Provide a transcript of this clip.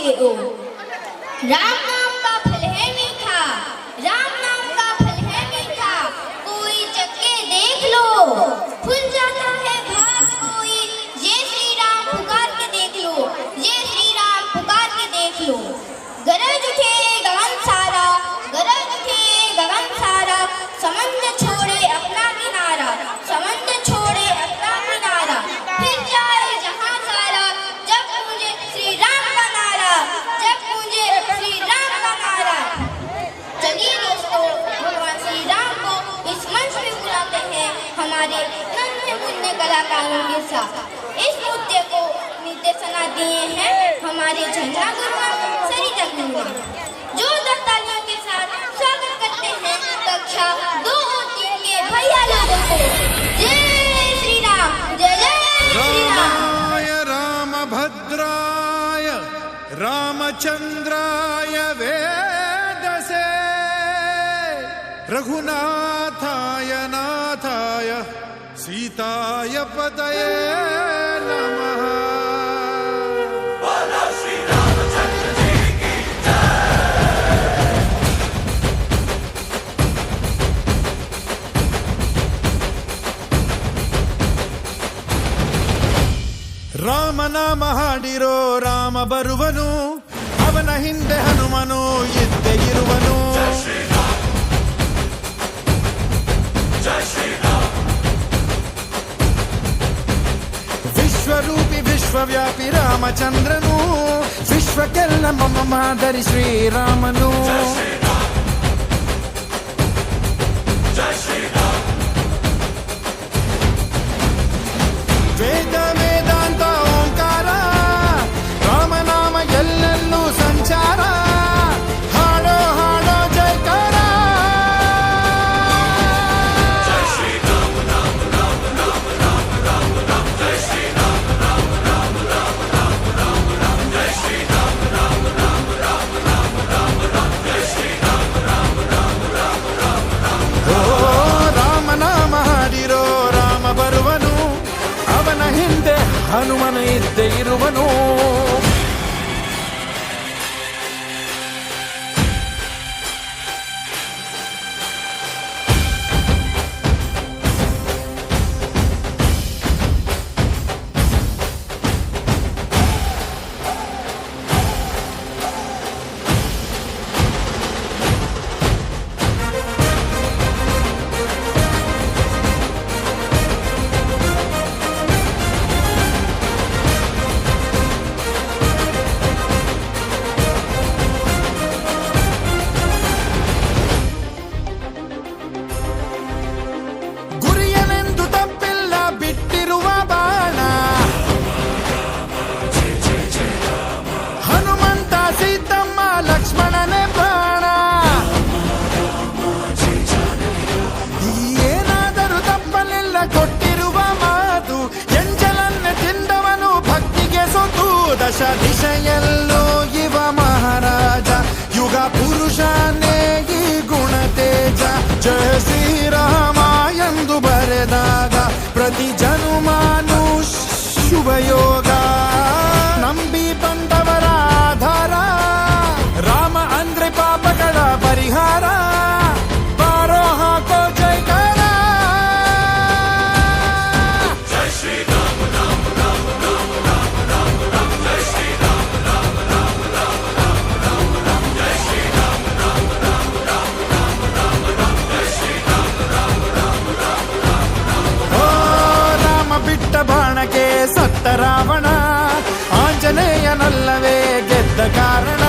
के ओ। राम नाम का फल है मीठा, राम नाम का फल है मीठा, कोई चक्के देख लो खुल जाता है भाग कोई। जय श्री राम पुकार के देख लो, जय श्री राम पुकार के देख लो। गरज उठे गगन सारा, गरज उठे गगन सारा, समंदर छोड़े अपना किनारा, समंदर छोड़े अपना किनारा, फिर जाए जहां सारा जब मुझे श्री राम का नारा, जब मुझे श्री राम का नारा। चलिए दोस्तों, भगवान श्री राम को इस मंच में बुलाते हैं हमारे नन्हे मुन्ने कलाकारों के साथ। इस नृत्य को निर्देशना दिए हैं हमारे झंडा गुरुआ सरिता गुरुआ। जोरदार तालियों के साथ स्वागत करते हैं कक्षा 2 और 3 के भैया लोगों को। जय श्री राम, जय जय श्री राम। रामाय रामभद्राय रामचंद्राय वेदसे, रघुनाथाय नाथाय सीताय पतये नमः। ರಾಮ ನಾಮ ಹಾಡಿರೋ ರಾಮ ಬರುವನು, ಅವನ ಹಿಂದೆ ಹನುಮನು ಇದ್ದೇ ಇರುವನು. ವಿಶ್ವರೂಪಿ ವಿಶ್ವವ್ಯಾಪಿ ರಾಮಚಂದ್ರನು, ವಿಶ್ವಕ್ಕೆಲ್ಲ ಮಮ ಮಾದರಿ ಶ್ರೀರಾಮನು. ವೇದ ವೇದಾಂತ ಓಂಕಾರ, ರಾಮನಾಮ ಎಲ್ಲೆಲ್ಲೂ ಸಂಚಾರ, ಹಾಡೋ ಹಾಡೋ ಜಯಕಾರ. ಓ ರಾಮನಾಮ ಹಾಡಿರೋ ರಾಮ ಬರುವನು, ಅವನ ಹಿಂದೆ ಹನುಮನ ಇದ್ದೇ ಇರುವನು. ಗುರಿಯನೆಂದು ತಪ್ಪಿಲ್ಲ ಬಿಟ್ಟಿರುವ ಬಾಣ, ಹನುಮಂತ ಸೀತಮ್ಮ ಲಕ್ಷ್ಮಣನೇ ಪ್ರಾಣ. ಏನಾದರೂ ತಪ್ಪಲಿಲ್ಲ ಕೊಟ್ಟಿರುವ ಮಾತು, ಎಂಜಲನ್ನೇ ತಿಂದವನು ಭಕ್ತಿಗೆ ಸೊತ್ತು. ದಶ ದಿಶೆಯಲ್ಲೂ ಇವ ಮಹಾರಾಜ, ಯುಗ ಪುರುಷನೇ ಈ ಗುಣ ತೇಜ. ಜಯ ಶ್ರೀರಾಮ ಎಂದು ಬರೆದಾಗ ಪ್ರತಿ ಜನುಮಾನು ಶುಭಯೋಗ. ನಂಬಿ ಬಂದವರ ಆಧಾರ, ರಾಮ ಅಂದ್ರೆ ಪಾಪಗಳ ಪರಿಹಾರ. ಬಾರೋ ಹಾಕೋ ಜೈಕಾರ. ಓ ರಾಮ ಬಿಟ್ಟ ಬಾಣಕ್ಕೆ ಸತ್ತ ರಾವಣ, ಆಂಜನೇಯನಲ್ಲವೇ ಗೆದ್ದ ಕಾರಣ.